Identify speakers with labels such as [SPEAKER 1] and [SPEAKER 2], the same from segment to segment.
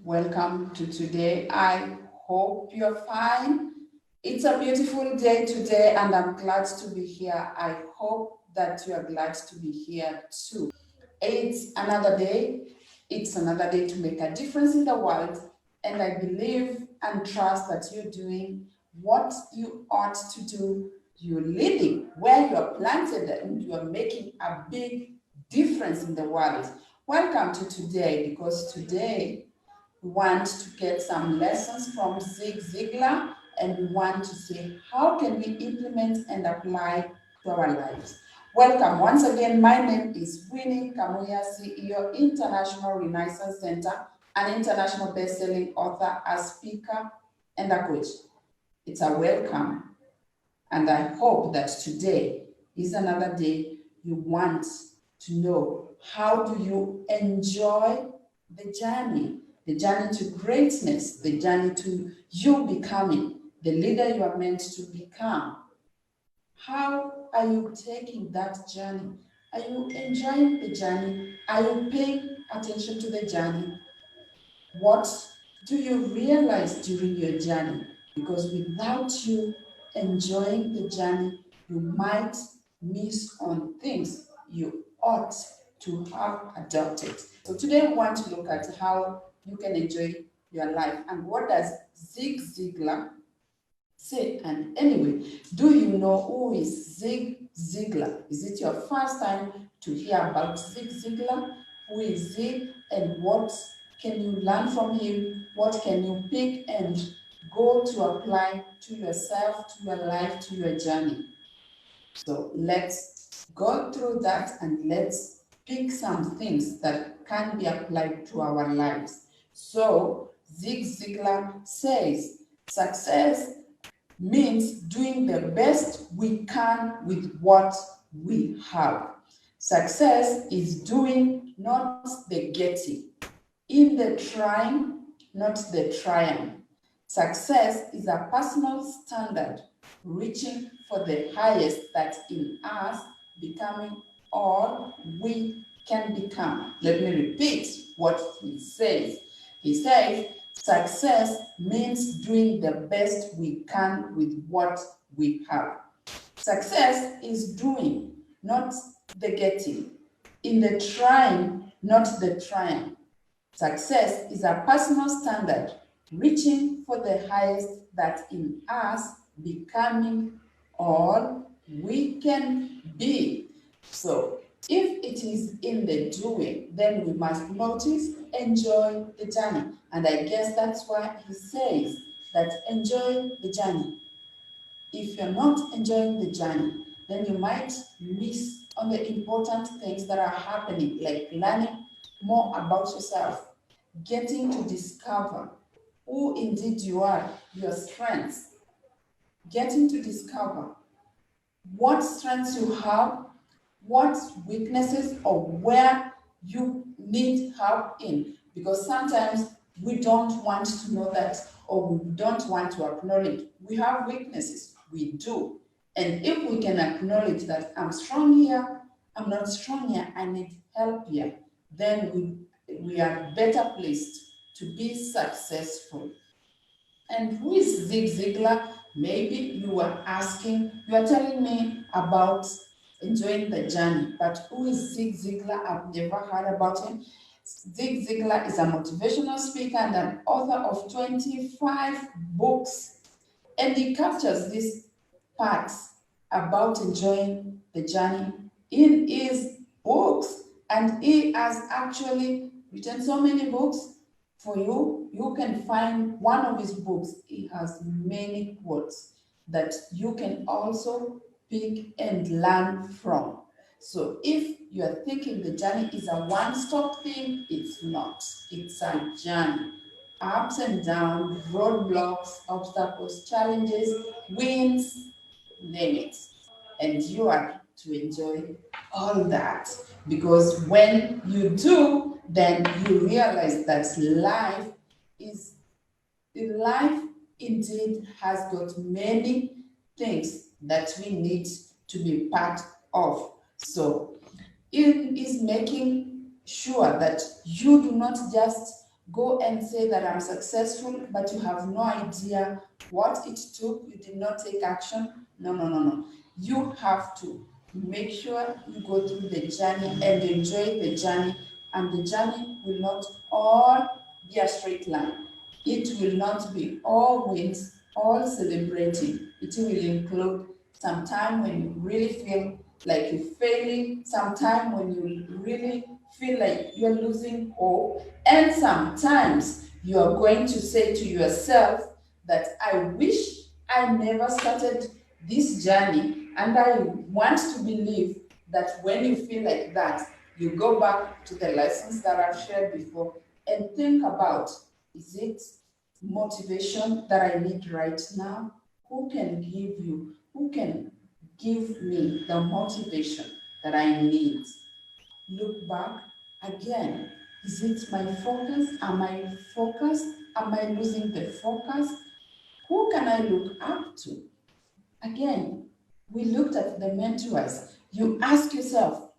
[SPEAKER 1] welcome to today. I hope you're fine. It's a beautiful day today, and I'm glad to be here. I hope that you are glad to be here too. It's another day. It's another day to make a difference in the world, and I believe and trust that you're doing what you ought to do. You're leading where you're planted, and you're making a big difference in the world. Welcome to today, because today we want to get some lessons from Zig Ziglar, and we want to see how can we implement and apply to our lives. Welcome once again. My name is Winnie Kamuya, CEO, International Renaissance Center, an international best-selling author, a speaker, and a coach. It's a welcome, and I hope that today is another day you want to know how do you enjoy the journey to greatness, the journey to you becoming the leader you are meant to become. How are you taking that journey? Are you enjoying the journey? Are you paying attention to the journey? What do you realize during your journey? Because without you enjoying the journey, you might miss on things you ought to have adopted. So today we want to look at how you can enjoy your life, and what does Zig Ziglar say. And anyway, do you know who is Zig Ziglar? Is it your first time to hear about Zig Ziglar? Who is he, and what can you learn from him? What can you pick and go to apply to yourself, to your life, to your journey? So let's go through that, and let's pick some things that can be applied to our lives. So Zig Ziglar says, success means doing the best we can with what we have. Success is doing, not the getting. In the trying, not the trying. Success is a personal standard, reaching for the highest that in us, becoming all we can become. Let me repeat what he says. He says, success means doing the best we can with what we have. Success is doing, not the getting. In the trying, not the trying. Success is a personal standard, reaching for the highest that in us, becoming all we can be. So, if it is in the doing, then we must notice, enjoy the journey. And I guess that's why he says that enjoy the journey. If you're not enjoying the journey, then you might miss on the important things that are happening, like learning more about yourself, getting to discover who indeed you are, your strengths, getting to discover what strengths you have, what weaknesses, or where you need help in. Because sometimes we don't want to know that, or we don't want to acknowledge we have weaknesses. We do. And if we can acknowledge that I'm strong here, I'm not strong here, I need help here, then we are better placed to be successful. And who is Zig Ziglar? Maybe you are asking, you are telling me about enjoying the journey, but who is Zig Ziglar? I've never heard about him. Zig Ziglar is a motivational speaker and an author of 25 books, and he captures these parts about enjoying the journey in his books, and he has actually written so many books. For you, you can find one of his books. He has many quotes that you can also pick and learn from. So if you are thinking the journey is a one-stop thing, it's not. It's a journey. Ups and downs, roadblocks, obstacles, challenges, wins, name it. And you are to enjoy all that, because when you do, then you realize that life indeed has got many things that we need to be part of. So it is making sure that you do not just go and say that I'm successful, but you have no idea what it took. You did not take action. No, no, no, no. You have to make sure you go through the journey and enjoy the journey. And the journey will not all be a straight line. It will not be all wins, all celebrating. It will include some time when you really feel like you're failing, some time when you really feel like you're losing hope, and sometimes you are going to say to yourself that I wish I never started this journey. And I want to believe that when you feel like that, you go back to the lessons that I've shared before and think about, is it motivation that I need right now? Who can give you? Who can give me the motivation that I need? Look back again. Is it my focus? Am I focused? Am I losing the focus? Who can I look up to? Again, we looked at the mentors. You ask yourself,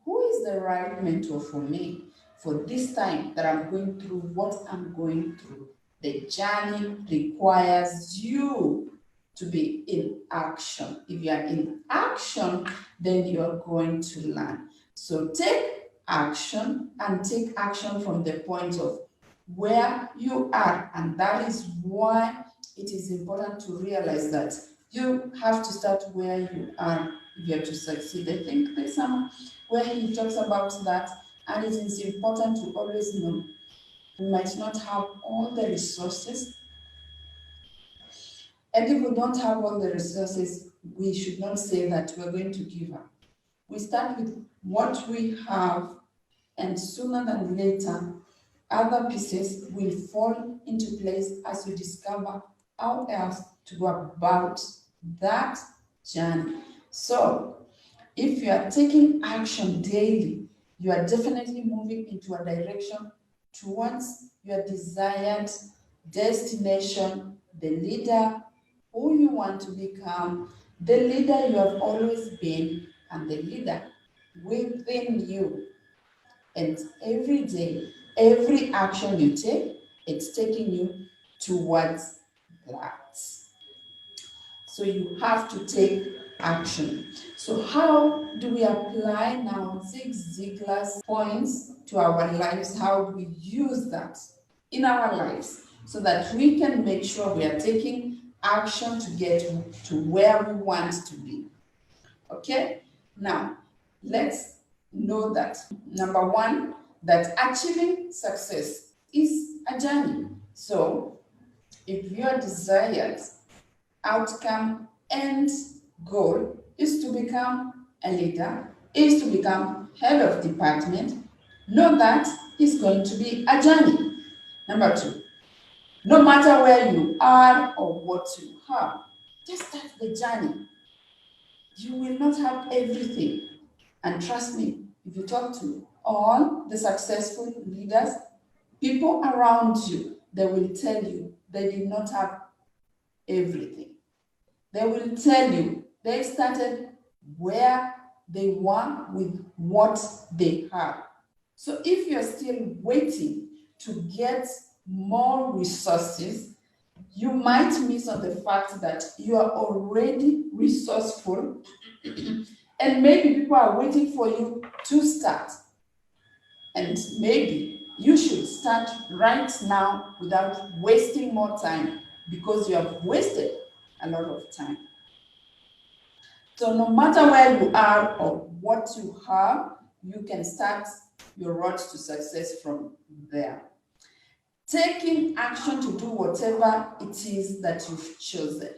[SPEAKER 1] who is the right mentor for me for this time that I'm going through what I'm going through? The journey requires you to be in action. If you are in action, then you are going to learn. So take action and take action from the point of where you are. And that is why it is important to realize that you have to start where you are if you're to succeed. I think there's some where he talks about that, and it is important to always know we might not have all the resources, and if we don't have all the resources, we should not say that we're going to give up. We start with what we have, and sooner than later, other pieces will fall into place as we discover how else to go about that journey. So, if you are taking action daily, you are definitely moving into a direction towards your desired destination, the leader who you want to become, the leader you have always been, and the leader within you. And every day, every action you take, it's taking you towards that. So you have to take action. So how do we apply now Zig Ziglar's points to our lives? How do we use that in our lives so that we can make sure we are taking action to get to where we want to be? Okay, now let's know that number one, that achieving success is a journey. So if your desired outcome and goal is to become a leader, is to become head of department, know that it's going to be a journey. Number two, no matter where you are or what you have, just start the journey. You will not have everything. And trust me, if you talk to all the successful leaders, people around you, they will tell you they did not have everything. They will tell you they started where they were with what they have. So if you're still waiting to get more resources, you might miss on the fact that you are already resourceful and maybe people are waiting for you to start. And maybe you should start right now without wasting more time because you have wasted a lot of time. So no matter where you are or what you have, you can start your road to success from there. Taking action to do whatever it is that you've chosen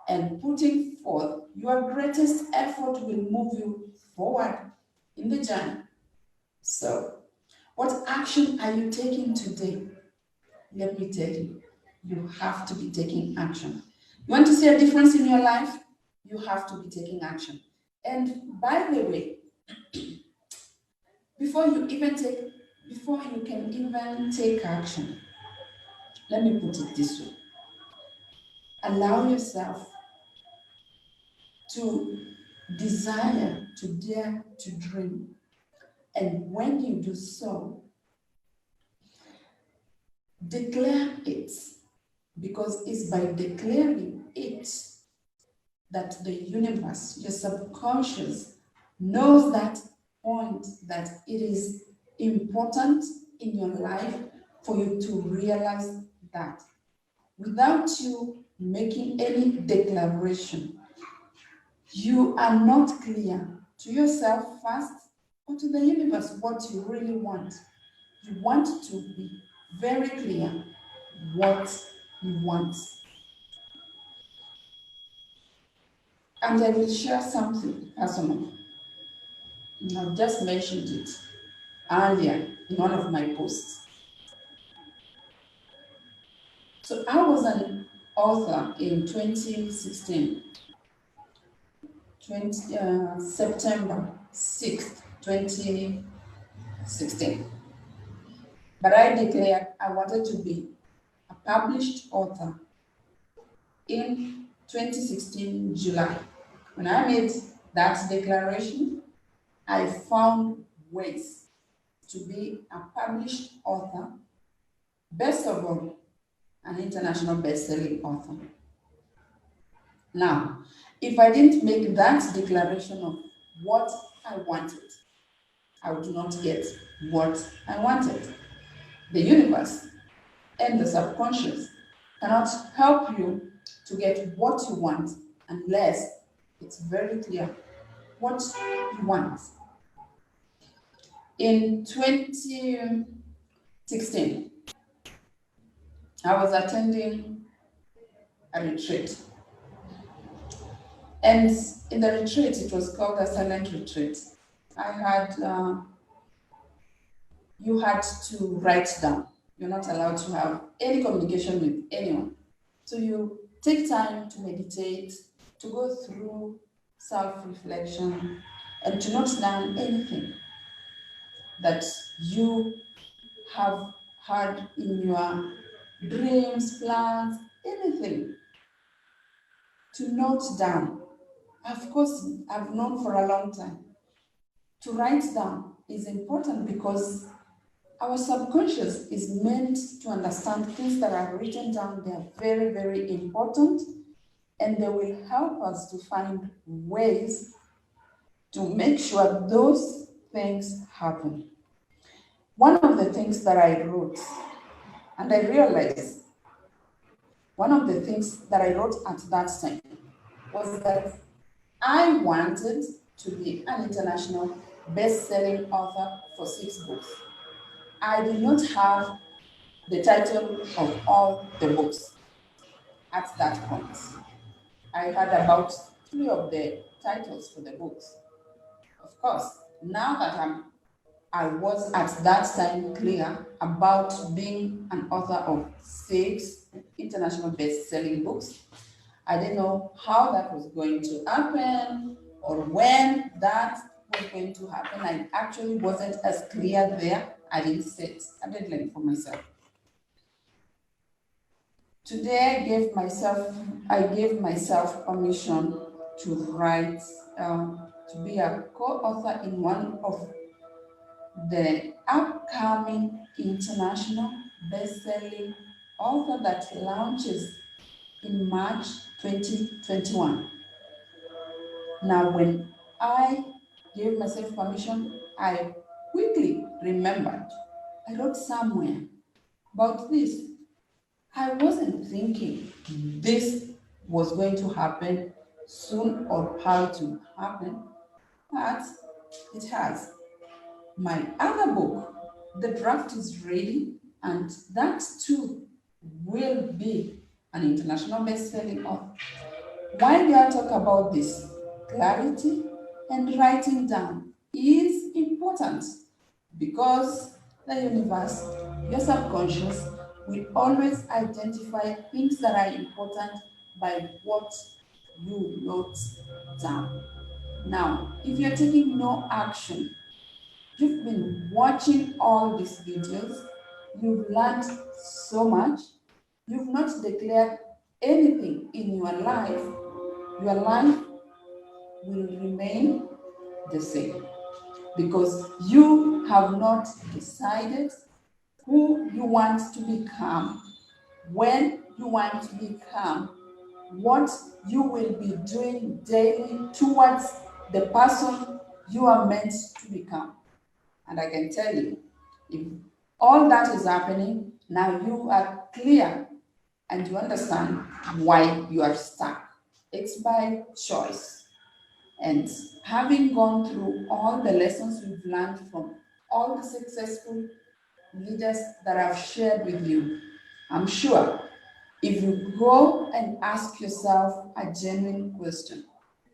[SPEAKER 1] and putting forth your greatest effort will move you forward in the journey. So, what action are you taking today? Let me tell you, you have to be taking action. You want to see a difference in your life? You have to be taking action. And by the way, before you can even take action, let me put it this way. Allow yourself to desire, to dare, to dream. And when you do so, declare it, because it's by declaring it that the universe, your subconscious, knows that point that it is important in your life for you to realize that. Without you making any declaration, you are not clear to yourself first or to the universe what you really want. You want to be very clear what you want. And I will share something personal. I've just mentioned it earlier in one of my posts. So I was an author in 2016, September 6th, 2016. But I declared I wanted to be a published author in 2016, July. When I made that declaration, I found ways to be a published author, best of all, an international best-selling author. Now, if I didn't make that declaration of what I wanted, I would not get what I wanted. The universe and the subconscious cannot help you to get what you want unless it's very clear what you want. In 2016, I was attending a retreat. And in the retreat, it was called a silent retreat. You had to write down. You're not allowed to have any communication with anyone. So you take time to meditate, to go through self-reflection, and to note down anything that you have had in your dreams, plans, anything to note down. Of course, I've known for a long time. To write down is important because our subconscious is meant to understand things that are written down. They are very, very important, and they will help us to find ways to make sure those things happen. One of the things that I wrote, and I realized one of the things that I wrote at that time was that I wanted to be an international best-selling author for 6 books. I did not have the title of all the books at that point. I had about 3 of the titles for the books. Of course, now that I was at that time clear about being an author of 6 international best-selling books, I didn't know how that was going to happen or when that was going to happen. I actually wasn't as clear there. I didn't set a deadline for myself. Today, I gave myself permission to write, to be a co-author in one of the upcoming international best-selling author that launches in March 2021. Now, when I gave myself permission, I quickly remembered. I wrote somewhere about this. I wasn't thinking this was going to happen soon or how to happen, but it has. My other book, the draft is ready, and that too will be an international best-selling author. Why do I talk about this? Clarity and writing down is important because the universe, your subconscious, will always identify things that are important by what you note down. Now, if you're taking no action, you've been watching all these videos, you've learned so much, you've not declared anything in your life will remain the same. because you have not decided who you want to become, when you want to become, what you will be doing daily towards the person you are meant to become. And I can tell you, if all that is happening, now you are clear and you understand why you are stuck. It's by choice. And having gone through all the lessons we've learned from all the successful leaders that I've shared with you, I'm sure if you go and ask yourself a genuine question,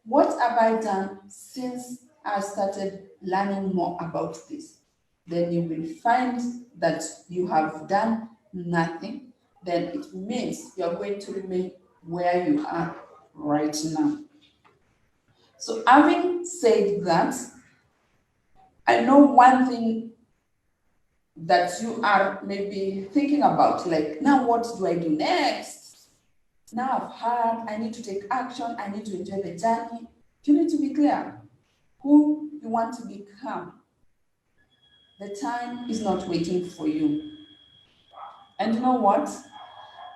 [SPEAKER 1] what have I done since I started learning more about this? Then you will find that you have done nothing. Then it means you're going to remain where you are right now. So, having said that, I know one thing that you are maybe thinking about, like, now what do I do next? Now I've heard, I need to take action, I need to enjoy the journey. You need to be clear who you want to become. The time is not waiting for you. And you know what?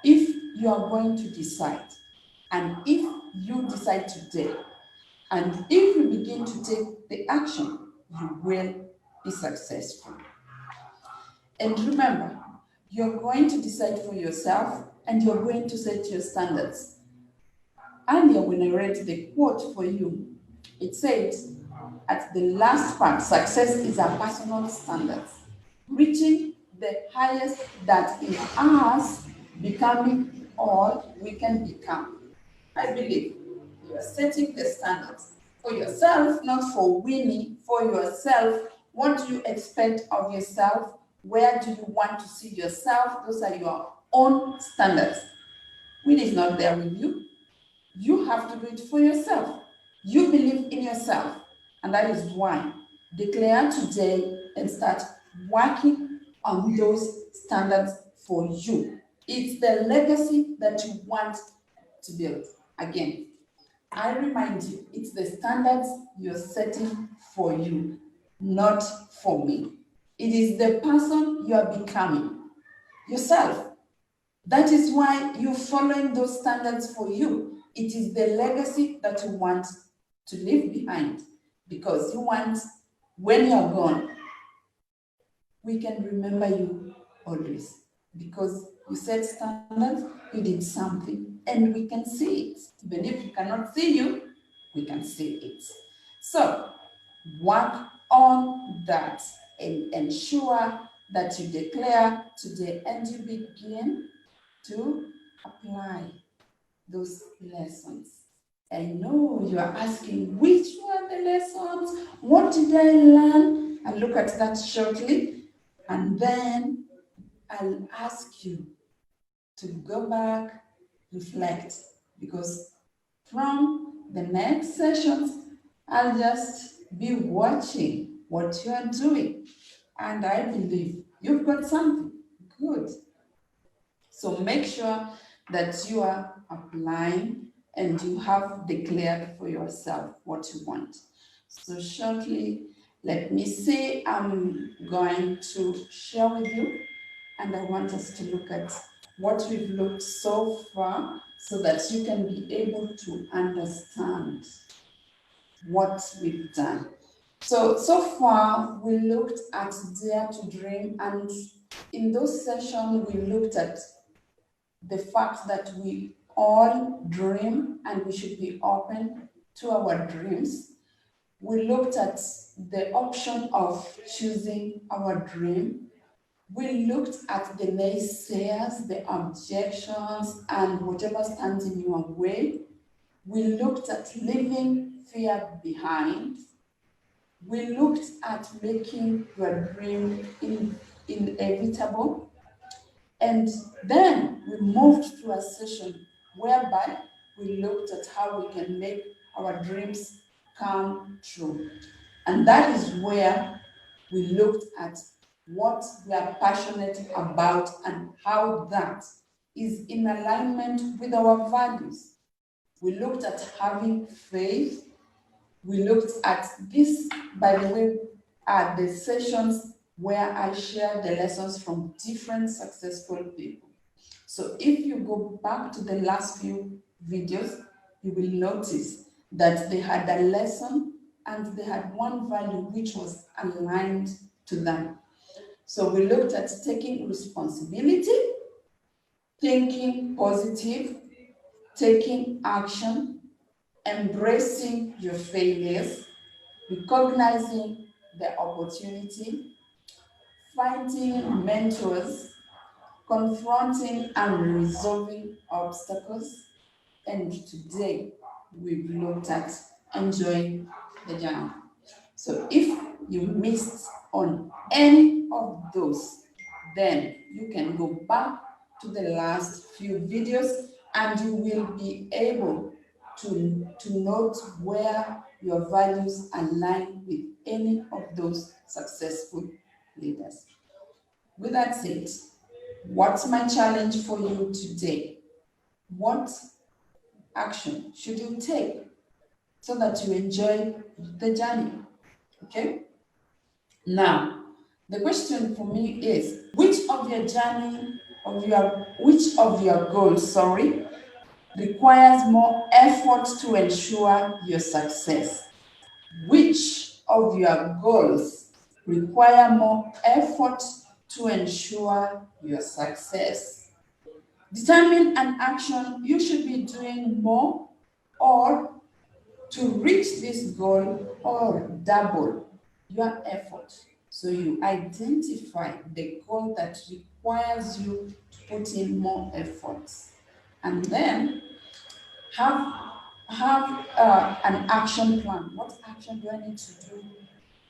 [SPEAKER 1] If you are going to decide, and if you decide today, and if you begin to take the action, you will be successful. And remember, you're going to decide for yourself and you're going to set your standards. Earlier, when I read the quote for you, it said, at the last part, success is a personal standard, reaching the highest that is us, becoming all we can become. I believe you are setting the standards for yourself, not for winning, for yourself. What do you expect of yourself? Where do you want to see yourself? Those are your own standards. Winning is not there with you. You have to do it for yourself. You believe in yourself. And that is why declare today and start working on those standards for you. It's the legacy that you want to build. Again, I remind you, it's the standards you're setting for you, not for me. It is the person you are becoming, yourself. That is why you're following those standards for you. It is the legacy that you want to leave behind, because you want, when you're gone, we can remember you always, because you set standards, you did something, and we can see it. Even if we cannot see you, we can see it. So work on that and ensure that you declare today and you begin to apply those lessons. I know you are asking, which were the lessons? What did I learn? I'll look at that shortly. And then I'll ask you to go back, reflect, because from the next sessions, I'll just be watching what you are doing. And I believe you've got something good. So make sure that you are applying and you have declared for yourself what you want. So shortly, let me see, I'm going to share with you, and I want us to look at what we've looked so far so that you can be able to understand what we've done. So far, we looked at Dare to Dream, and in those sessions, we looked at the fact that we all dream and we should be open to our dreams. We looked at the option of choosing our dream. We looked at the naysayers, the objections, and whatever stands in your way. We looked at leaving fear behind. We looked at making your dream inevitable. And then we moved to a session whereby we looked at how we can make our dreams come true. And that is where we looked at what we are passionate about and how that is in alignment with our values. We looked at having faith. We looked at this, by the way, are the sessions where I share the lessons from different successful people. So if you go back to the last few videos, you will notice that they had a lesson and they had one value which was aligned to them. So we looked at taking responsibility, thinking positive, taking action, embracing your failures, recognizing the opportunity, finding mentors, confronting and resolving obstacles, and today we've looked at enjoying the journey. So if you missed on any of those, then you can go back to the last few videos and you will be able to note where your values align with any of those successful leaders. With that said, what's my challenge for you today? What action should you take so that you enjoy the journey? Okay? Now, the question for me is, which of your goals, requires more effort to ensure your success? Which of your goals require more effort to ensure your success? Determine an action you should be doing more or to reach this goal or double your effort. So you identify the goal that requires you to put in more efforts, and then have an action plan. What action do I need to do?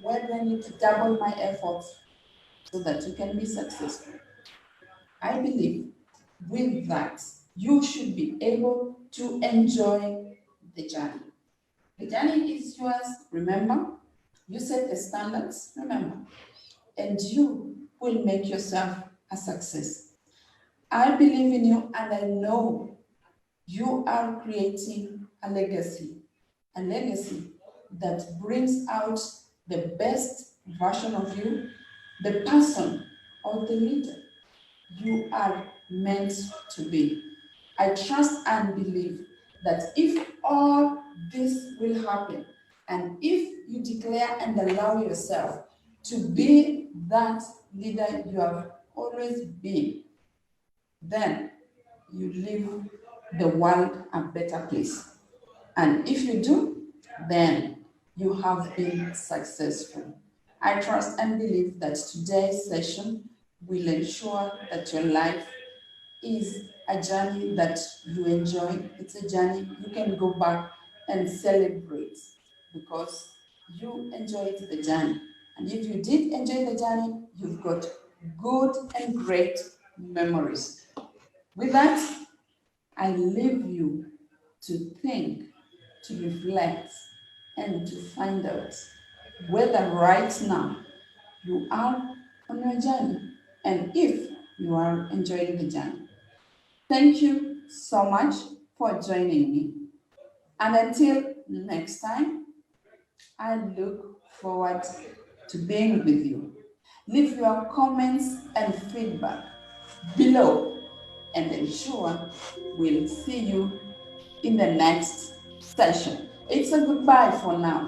[SPEAKER 1] Where do I need to double my efforts so that you can be successful? I believe with that, you should be able to enjoy the journey. The journey is yours, remember? You set the standards, remember? And you will make yourself a success. I believe in you and I know you are creating a legacy that brings out the best version of you, the person or the leader you are meant to be. I trust and believe that if all this will happen, and if you declare and allow yourself to be that leader you have always been, then you leave the world a better place. And if you do, then you have been successful. I trust and believe that today's session will ensure that your life is a journey that you enjoy. It's a journey you can go back and celebrate because you enjoyed the journey. And if you did enjoy the journey, you've got good and great memories. With that, I leave you to think, to reflect, and to find out whether right now you are on your journey and if you are enjoying the journey. Thank you so much for joining me. And until next time, I look forward to being with you. Leave your comments and feedback below and ensure we'll see you in the next session. It's a goodbye for now.